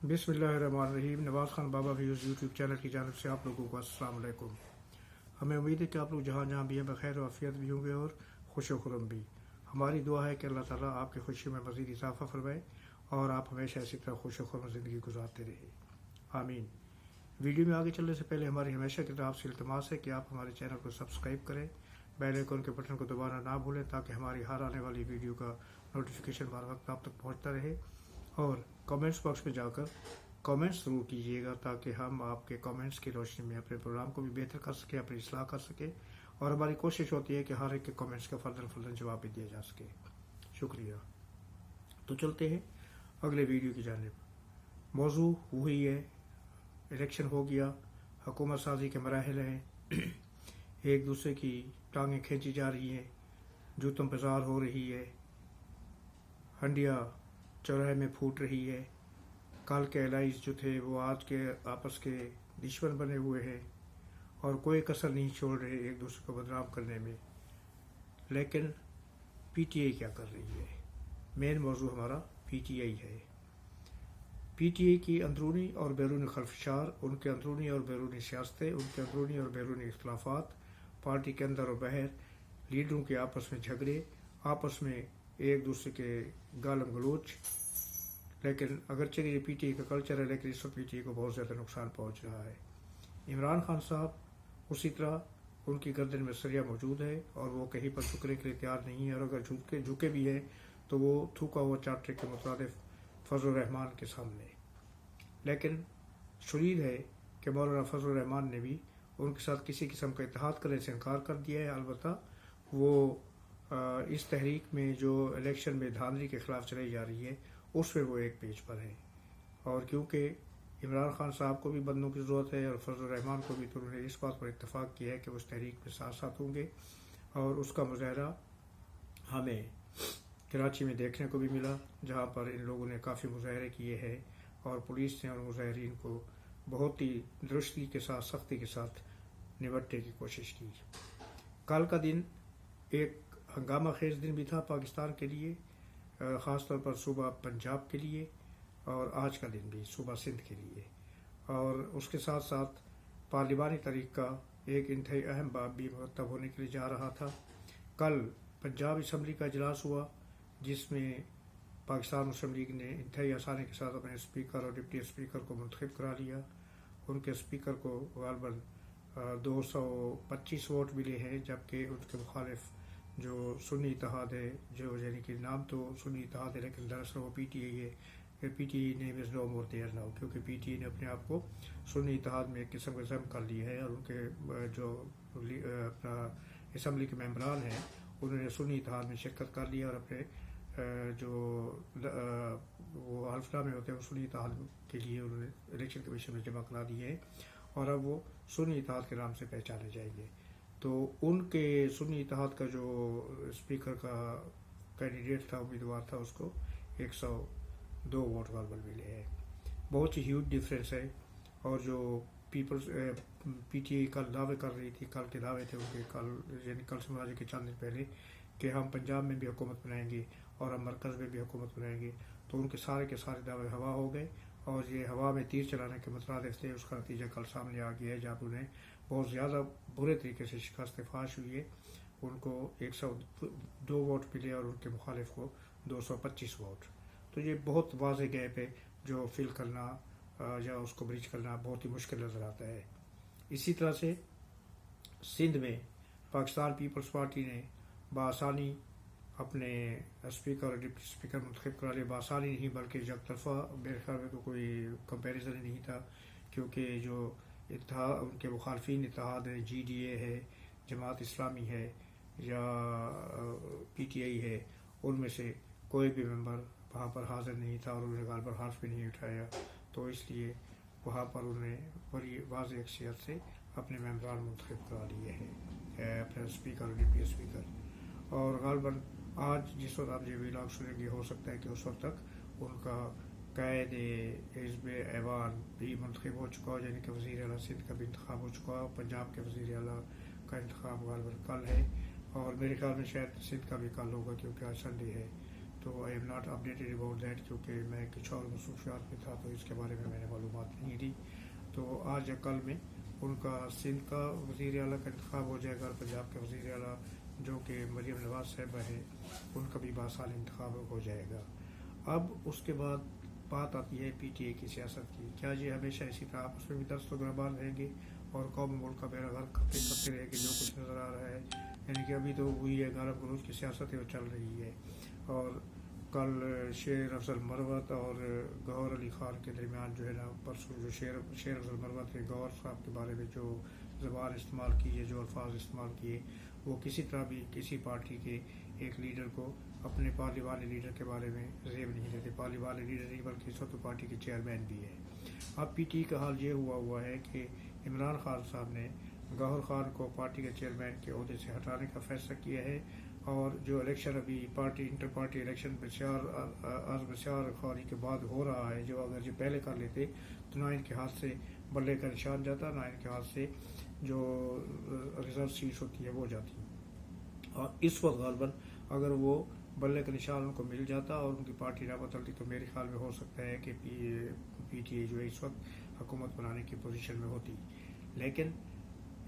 बिस्मिल्लाहिर्रहमानिर्रहीम। नवाज़ खान बाबा views YouTube channel की जानिब से आप लोगों को अस्सलाम वालेकुम। हमें उम्मीद है कि आप लोग जहाँ जहाँ भी हैं बखैर और आफियत भी होंगे और खुश व खुरम भी। हमारी दुआ है कि अल्लाह ताला आपकी खुशी में मज़ीद इजाफ़ा फरमाए और आप हमेशा इसी तरह खुश व खुरम ज़िंदगी गुजारते रहे, आमीन। वीडियो में आगे चलने से पहले हमारी हमेशा की तरह आपसे इल्तिमास है कि आप हमारे चैनल को सब्सक्राइब करें, बेल आइकन के बटन को दबाना ना भूलें ताकि हमारी हर आने वाली वीडियो का नोटिफिकेशन बार वक्त आप तक पहुँचता रहे। और कमेंट्स बॉक्स में जाकर कमेंट्स ज़रूर कीजिएगा ताकि हम आपके कमेंट्स की रोशनी में अपने प्रोग्राम को भी बेहतर कर सकें, अपनी इस्लाह कर सकें। और हमारी कोशिश होती है कि हर एक के कमेंट्स का फर्दन जवाब भी दिया जा सके। शुक्रिया। तो चलते हैं अगले वीडियो की जानिब। मौजू वही है, इलेक्शन हो गया, हुकूमत साजी के मराहल हैं, एक दूसरे की टांगें खींची जा रही हैं, जूतम बाजार हो रही है, हंडिया चौराहे में फूट रही है। कल के एलाइज जो थे वो आज के आपस के दुश्मन बने हुए हैं और कोई कसर नहीं छोड़ रहे एक दूसरे को बदनाम करने में। लेकिन पीटीआई क्या कर रही है? मेन मौजू हमारा पीटीआई है। पीटीआई की अंदरूनी और बैरूनी खलफशार, उनके अंदरूनी और बैरूनी सियासतें, उनके अंदरूनी और बैरूनी इख्तलाफात, पार्टी के अंदर और बाहर लीडरों के आपस में झगड़े, आपस में एक दूसरे के गालम गलोच। लेकिन अगरचे ये पीटीआई का कल्चर है, लेकिन इस वक्त पीटीआई को बहुत ज़्यादा नुकसान पहुंच रहा है। इमरान खान साहब उसी तरह उनकी गर्दन में सरिया मौजूद है और वो कहीं पर झुकने के लिए तैयार नहीं है। और अगर झुके भी है तो वो थूका हुआ चार्टर के मुताबिक फजल रहमान के सामने। लेकिन शुरीद है कि मौलाना फजल रहमान ने भी उनके साथ किसी किस्म का इत्तेहाद करने से इनकार कर दिया है। अलबत्ता वो इस तहरीक में जो इलेक्शन में धांधली के खिलाफ चलाई जा रही है उसमें वो एक पेज पर है। और क्योंकि इमरान खान साहब को भी बंदों की ज़रूरत है और फजल रहमान को भी, तो उन्होंने इस बात पर इत्तफाक किया है कि वो उस तहरीक में साथ साथ होंगे। और उसका मुजाहरा हमें कराची में देखने को भी मिला, जहाँ पर इन लोगों ने काफ़ी मुजाहरे किए हैं और पुलिस ने और मुजाहरीन को बहुत ही दुरुस्ती के साथ, सख्ती के साथ निपटने की कोशिश की। कल का दिन एक हंगामा खेज दिन भी था पाकिस्तान के लिए, ख़ास तौर पर सुबह पंजाब के लिए, और आज का दिन भी सुबह सिंध के लिए। और उसके साथ साथ पार्लिमानी तहरीक का एक इंतहाई अहम बाब भी मुरतब होने के लिए जा रहा था। कल पंजाब असम्बली का इजलास हुआ जिसमें पाकिस्तान मुस्लिम लीग ने इंतहाई आसानी के साथ अपने स्पीकर और डिप्टी स्पीकर को मुंतखब करा लिया। उनके स्पीकर को गालबन 225 वोट मिले हैं, जबकि उनके मुखालिफ जो सुन्नी इत्तेहाद है, जो यानी कि नाम तो सुन्नी इत्तेहाद है लेकिन दरअसल वो पीटीआई है। PTI name is no more there now, क्योंकि पीटीआई ने अपने आप को सुन्नी इत्तेहाद में एक किस्म का ज़म कर लिया है। और उनके जो अपना असम्बली के मेंबरान हैं उन्होंने सुन्नी इत्तेहाद में शिरकत कर लिया और अपने जो वो हल्फनामे होते हैं वो सुन्नी इत्तेहाद के लिए उन्होंने इलेक्शन कमीशन में जमा करा दिए हैं और अब वो सुन्नी इत्तेहाद के नाम से पहचाने जाएंगे। तो उनके सुन्नी इत्तेहाद का जो स्पीकर का कैंडिडेट था, उम्मीदवार था, उसको 102 वोट गालबन मिले हैं। बहुत ही ह्यूज डिफरेंस है। और जो पीपल्स पीटीआई कल दावे कर रही थी, कल के दावे थे उनके, कल से मुराजे के चंद दिन पहले, कि हम पंजाब में भी हुकूमत बनाएंगे और हम मरकज़ में भी हुकूमत बनाएंगे, तो उनके सारे के सारे दावे हवा हो गए। और ये हवा में तीर चलाने के मुताबिक थे। उसका नतीजा कल सामने आ गया है, जब उन्हें बहुत ज़्यादा बुरे तरीके से शिकस्त फाश हुई है। उनको 102 वोट मिले और उनके मुखालिफ को 225 वोट। तो ये बहुत वाज़ेह गैप है जो फिल करना या उसको ब्रिज करना बहुत ही मुश्किल नज़र आता है। इसी तरह से सिंध में पाकिस्तान पीपल्स पार्टी ने बआसानी अपने स्पीकर और डिप्टी स्पीकर मुंतखब करा लिया। बआसानी नहीं बल्कि एक तरफा, मेरे ख्याल में तो कोई कंपैरिजन ही नहीं था, क्योंकि जो इत्तेहाद उनके मुखालफिन इत्तेहाद है, GDA है, जमात इस्लामी है या पीटीआई है, उनमें से कोई भी मेंबर वहाँ पर हाजिर नहीं था और उन्होंने गालबन हाथ भी नहीं उठाया। तो इसलिए वहाँ पर उन्होंने बड़ी वाज़ेह अक्सरियत से अपने मेंबरान मुंतखब करा लिए हैं, अपने स्पीकर और डिप्टी स्पीकर। और गालबन आज जिस वक्त आप ये व्लॉग सुनेंगे, हो सकता है कि उस वक्त तक उनका कैद हिज़्ब ऐवान भी मुंतखब हो चुका हो, यानी कि वज़ीर आला सिंध का भी इंतखाब हो चुका हो। पंजाब के वज़ीर आला का इंतखाब गालबन कल है और मेरे ख्याल में शायद सिंध का भी कल होगा, क्योंकि आज संडे है। तो I am not updated about that, क्योंकि मैं कुछ और मसरूफियात में था, तो इसके बारे में मैंने मालूमात नहीं दी। तो आज या कल में उनका सिंध का वज़ीर आला का इंतखाब हो जाएगा और पंजाब के वज़ीर आला जो कि मरीम नवाज साहिबा है, उनका भी बासाल इंतखाब हो जाएगा। अब उसके बाद बात आती है PTI की सियासत की। क्या ये हमेशा इसी तरह आपस में भी दस्त गुरबान रहेंगे और कौम मुल्क का बेड़ा गर्क करते करते रहेंगे? जो कुछ नज़र आ रहा है, यानी कि अभी तो हुई है गारब गलूच की सियासत है वो चल रही है। और कल शेर अफजल मरवत और गौहर अली खान के दरमियान जो है ना, परसों जो शेर अफजल मरवत ने गौहर साहब के बारे में जो ज़बान इस्तेमाल की है, जो अल्फाज इस्तेमाल किए, वो किसी तरह भी किसी पार्टी के एक लीडर को अपने पार्लिमानी लीडर के बारे में जेब नहीं देते। पार्लिमानी लीडर नहीं बल्कि इस वक्त पार्टी के चेयरमैन भी है। अब PTI का हाल ये हुआ है कि इमरान खान साहब ने गौहर खान को पार्टी के चेयरमैन के अहदे से हटाने का फैसला किया है। और जो इलेक्शन अभी पार्टी इंटर पार्टी इलेक्शन बशार खानी के बाद हो रहा है, जो अगर जो पहले कर लेते तो ना इनके हाथ से बल्ले का निशान जाता, ना इनके हाथ से जो रिजर्व सीट होती है वो जाती। और इस वक्त गालबन अगर वो बल्ले का निशान उनको मिल जाता और उनकी पार्टी ना बदलती, तो मेरे ख्याल में हो सकता है कि PTI जो है इस वक्त हुकूमत बनाने की पोजीशन में होती। लेकिन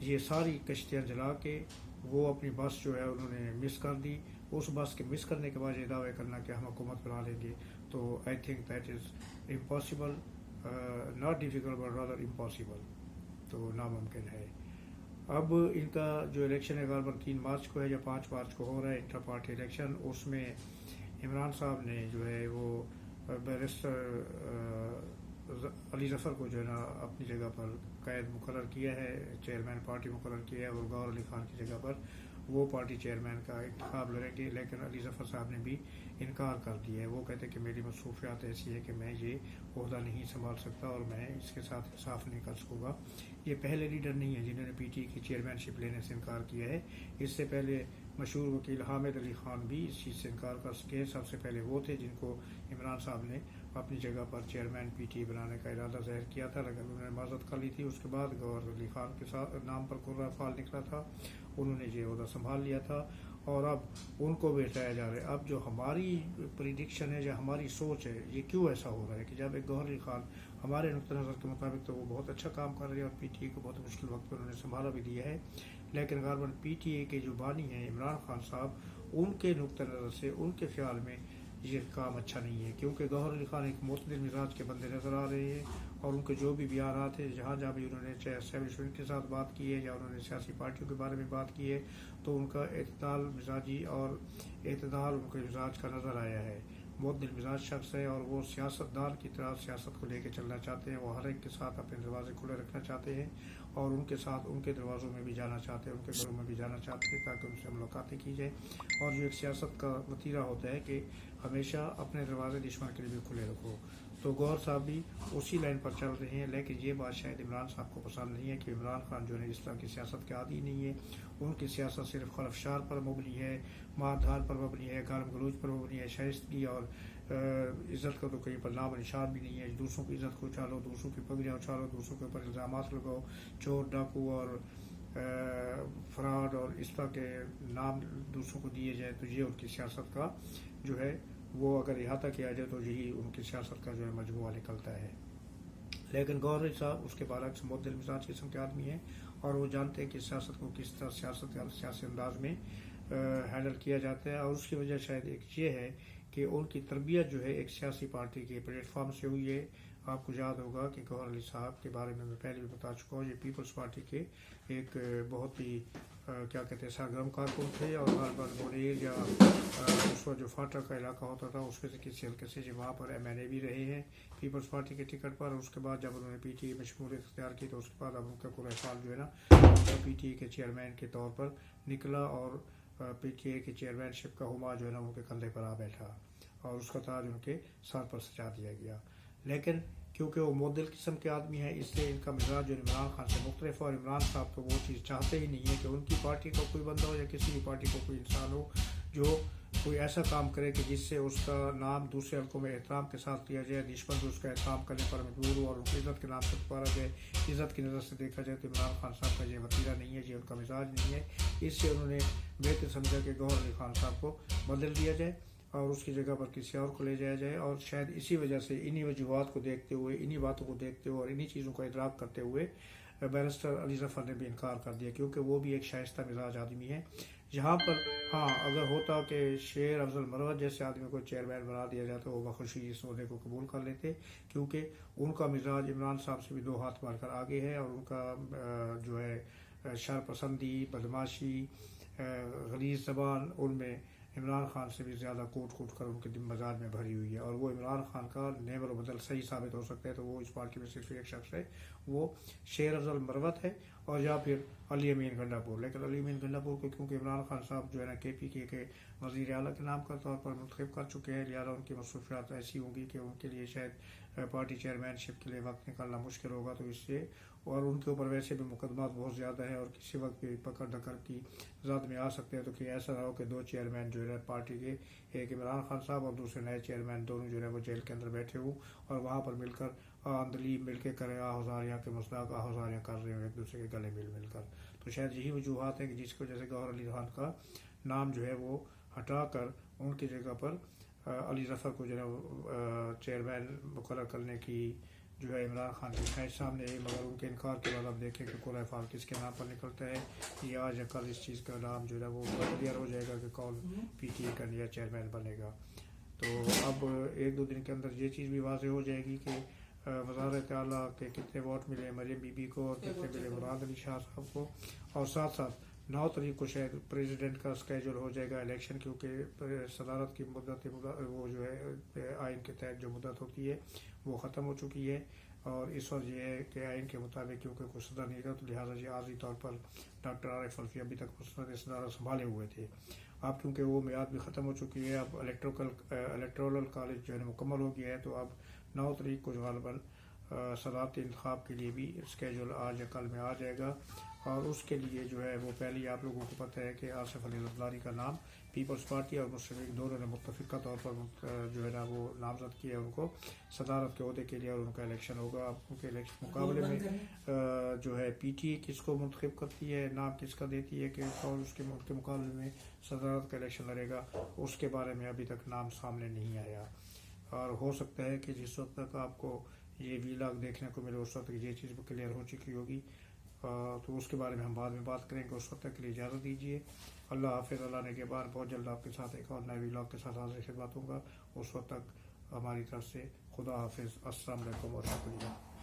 ये सारी कश्तियाँ जला के वो अपनी बस जो है उन्होंने मिस कर दी। उस बस के मिस करने के बाद ये दावे करना कि हम हुकूमत बना लेंगे, तो I think that is impossible, not difficult but rather impossible, तो नामुमकिन है। अब इनका जो इलेक्शन है गालबन 3 मार्च को है या 5 मार्च को हो रहा है, इंटर पार्टी इलेक्शन। उसमें इमरान साहब ने जो है वो बैरिस्टर अली जफ़र को जो है ना अपनी जगह पर कैद मुकर्रर किया है, चेयरमैन पार्टी मुकर्रर किया है, और गौहर अली खान की जगह पर वो पार्टी चेयरमैन का इंतखाब लड़ेंगे। लेकिन अली जफ़र साहब ने भी इनकार कर दिया है। वो कहते हैं कि मेरी मसरूफियात ऐसी है कि मैं ये ओहदा नहीं संभाल सकता और मैं इसके साथ इंसाफ नहीं कर सकूँगा। ये पहले लीडर नहीं है जिन्होंने PTI की चेयरमैनशिप लेने से इनकार किया है। इससे पहले मशहूर वकील हामिद अली खान भी इस चीज़ से इनकार कर सके। सबसे पहले वो थे जिनको इमरान साहब ने अपनी जगह पर चेयरमैन PTI बनाने का इरादा ज़ाहिर किया था, लेकिन उन्होंने माजरत कर ली थी। उसके बाद गौहर अली खान के साथ नाम पर कुर्रा फाल निकला था, उन्होंने ये ओहदा संभाल लिया था और अब उनको भी हटाया जा रहा है। अब जो हमारी प्रिडिक्शन है या हमारी सोच है, ये क्यों ऐसा हो रहा है कि जब एक गौहर अली खान हमारे नुक्ता नज़र के मुताबिक तो वो बहुत अच्छा काम कर रहे हैं और PTI को बहुत मुश्किल वक्त पर उन्होंने संभाला भी दिया है, लेकिन गालबन PTI के जो बानी हैं इमरान खान साहब, उनके नुक्ता नज़र से उनके ख्याल में ये काम अच्छा नहीं है, क्योंकि गौहर अली खान एक मुतदिल मिजाज के बंदे नज़र आ रहे हैं और उनके जो भी बयान थे, जहाँ जहाँ भी उन्होंने चाहे एस्टेब्लिशमेंट के साथ बात की है या उन्होंने सियासी पार्टियों के बारे में बात की है, तो उनका एतदाल मिजाजी और एतदाल उनके मिजाज का नज़र आया है। मुतदिल मिजाज शख्स है और वो सियासतदान की तरह सियासत को लेकर चलना चाहते हैं। वो हर एक के साथ अपने दरवाजे खुले रखना चाहते हैं और उनके साथ उनके दरवाज़ों में भी जाना चाहते हैं, उनके घरों में भी जाना चाहते हैं, ताकि उनसे मुलाकातें की जाए। और जो एक सियासत का वतीरा होता है कि हमेशा अपने दरवाजे दुश्मन के लिए भी खुले रखो, तो गौहर साहब भी उसी लाइन पर चल रहे हैं। लेकिन ये बात शायद इमरान साहब को पसंद नहीं है कि इमरान खान जो है इस तरह की सियासत के आदी नहीं है। उनकी सियासत सिर्फ खलफशार पर मबनी है, मारधार पर मबनी है, गालम गलूच पर मबनी है, शाइस्तगी और इज़्ज़त का तो कहीं पर नाम निशान भी नहीं है। दूसरों की इज़्ज़त को उछालो, दूसरों की पगड़ियाँ उछालो, दूसरों के ऊपर इल्ज़ामात लगाओ, चोर डाकू और फ्रॉड और इस तरह के नाम दूसरों को दिए जाए, तो ये उनकी सियासत का जो है वो अगर अहाता किया जाए तो यही उनकी सियासत का जो है मजमूआ निकलता है। लेकिन गौहर साहब उसके बारक्स मुतदिल मिजाज किस्म के आदमी हैं और वो जानते हैं कि सियासत को किस तरह सियासी अंदाज में हैंडल किया जाता है। और उसकी वजह शायद एक ये है कि उनकी तरबियत जो है एक सियासी पार्टी के प्लेटफॉर्म से हुई है। आपको याद होगा कि गौहर अली साहब के बारे में मैं पहले भी बता चुका हूँ, ये पीपल्स पार्टी के एक बहुत ही क्या कहते हैं सरगर्म कारकुन थे और बार बार मुनीर या उस वक्त जो फाटा का इलाका होता था उसमें से किसी हल्के से वहाँ पर MNA भी रहे हैं पीपल्स पार्टी के टिकट पर। उसके बाद जब उन्होंने PTI में शमूलियत इख्तियार की तो उसके बाद अब उनका पूरा साल जो है ना PTI के चेयरमैन के तौर पर निकला और PTI के चेयरमैनशिप का हुमा जो है ना उनके कंधे पर आ बैठा और उसका ताज उनके सर पर सजा दिया गया। लेकिन क्योंकि वो मुतदिल किस्म के आदमी हैं इसलिए इनका मिजाज जो इमरान खान से मुख्तलिफ और इमरान साहब तो वो चीज़ चाहते ही नहीं है कि उनकी पार्टी का कोई बंदा हो या किसी भी पार्टी को कोई इंसान हो जो कोई ऐसा काम करे कि जिससे उसका नाम दूसरे हल्कों में एहतराम के साथ लिया जाए, दुश्मन भी उसका एहतराम करने पर मजबूर हो और उनकी इज़्ज़त के नाम से पुकारा जाए, इज़्ज़त की नज़र से देखा जाए। तो इमरान खान साहब का ये वतीरा नहीं है, ये उनका मिजाज नहीं है। इससे उन्होंने बेहतर समझा कि गौहर अली खान साहब को बदल दिया जाए اور اس کی جگہ پر کسی اور کو لے جایا جائے. اور شاید اسی وجہ سے انہی وجوہات کو دیکھتے ہوئے, انہی باتوں کو دیکھتے ہوئے اور انہی چیزوں کا ادراک کرتے ہوئے بیرسٹر علی ظفر نے بھی انکار کر دیا, کیونکہ وہ بھی ایک شائستہ مزاج آدمی ہے. جہاں پر ہاں اگر ہوتا کہ شیر افضل مروت جیسے آدمی کو چیئرمین بنا دیا جاتا وہ بخوشی اس عہدے کو قبول کر لیتے, کیونکہ ان کا مزاج عمران صاحب سے بھی دو ہاتھ مار کر آگے ہے, اور ان کا جو ہے شر پسندی, بدماشی, غلیظ زبان ان میں عمران خان سے بھی زیادہ کوٹ کر ان کے مزاج میں بھری ہوئی ہے. اور وہ عمران خان کا نعم البدل صحیح ثابت ہو سکتا ہے تو وہ اس پارٹی میں صرف ایک شخص ہے, وہ شیر افضل مروت ہے اور یا پھر علی امین گنڈا پور. لیکن علی امین گنڈا پور کو کیونکہ عمران خان صاحب جو ہے نا KPK کے وزیر اعلیٰ کے نام کا طور پر منتخب کر چکے ہیں, لہٰذا ان کی مصروفیات ایسی ہوں گی کہ ان کے لیے شاید پارٹی چیئرمین شپ کے لیے وقت نکالنا مشکل ہوگا. تو اس سے اور ان کے اوپر ویسے بھی مقدمات بہت زیادہ ہیں اور کسی وقت بھی پکڑ دکڑ کی زد میں آ سکتے ہیں. تو کہ ایسا نہ ہو کہ دو چیئرمین جو ہے پارٹی کے, ایک عمران خان صاحب اور دوسرے نئے چیئرمین, دونوں جو ہے وہ جیل کے اندر بیٹھے ہوں اور وہاں پر مل کر اندلی مل کے کرے ہزاریاں کے مصداق ہزاریاں کر رہے ہوں ایک دوسرے کے گلے مل کر. تو شاید یہی وجوہات ہیں کہ جس کی وجہ سے گوہر علی خان کا نام جو ہے وہ ہٹا کر ان کی جگہ پر علی ظفر کو جو ہے چیئرمین مقرر کرنے کی جو ہے عمران خان کی خواہش سامنے ہے. مگر ان کے انکار کے بعد اب دیکھیں کہ قرۂ فال کس کے نام پر نکلتا ہے, یا آج یا کل اس چیز کا نام جو ہے وہ کلیئر ہو جائے گا کہ کون PTA کا نیا چیئرمین بنے گا. تو اب ایک دو دن کے اندر یہ چیز بھی واضح ہو جائے گی کہ وزارت اعلیٰ کے کتنے ووٹ ملے مریم بی بی کو اور کتنے ملے مراد علی شاہ صاحب کو, اور ساتھ ساتھ 9 تاریخ کو شاید پریزیڈنٹ کا اسکیجول ہو جائے گا الیکشن, کیونکہ صدارت کی مدت وہ جو ہے آئین کے تحت جو مدت ہوتی ہے وہ ختم ہو چکی ہے. اور اس وقت یہ ہے کہ آئین کے مطابق کیونکہ کوئی صدر نہیں رہا تو لہٰذا یہ عارضی طور پر ڈاکٹر عارف الفی ابھی تک مسند صدارت سنبھالے ہوئے تھے. اب کیونکہ وہ میعاد بھی ختم ہو چکی ہے, اب الیکٹورل کالج جو ہے مکمل ہو گیا ہے, تو اب 9 تاریخ کو غالباً صدارتی انتخاب کے لیے بھی اسکیجول آج یا کل میں آ جائے گا. اور اس کے لیے جو ہے وہ پہلے ہی آپ لوگوں کو پتہ ہے کہ آصف علی زرداری کا نام پیپلز پارٹی اور مسلم لیگ دونوں نے متفقہ طور پر جو ہے نا وہ نامزد کیا ان کو صدارت کے عہدے کے لیے, اور ان کا الیکشن ہوگا. اب ان کے الیکشن مقابلے میں جو ہے PTA کس کو منتخب کرتی ہے, نام کس کا دیتی ہے کہ اور اس کے مقابلے میں صدارت کا الیکشن لڑے گا, اس کے بارے میں ابھی تک نام سامنے نہیں آیا. اور ہو سکتا ہے کہ جس وقت تک آپ کو یہ ویلاگ دیکھنے کو ملے اس وقت تک یہ چیز کلیئر ہو چکی ہوگی, تو اس کے بارے میں ہم بعد میں بات کریں گے. اس وقت تک کے لیے اجازت دیجیے. اللہ حافظ. اللہ نے کے بعد بہت جلد آپ کے ساتھ ایک اور نئے ویلاگ کے ساتھ حاضر خدمت ہوں گا. اس وقت تک ہماری طرف سے خدا حافظ. السلام علیکم اور شکریہ.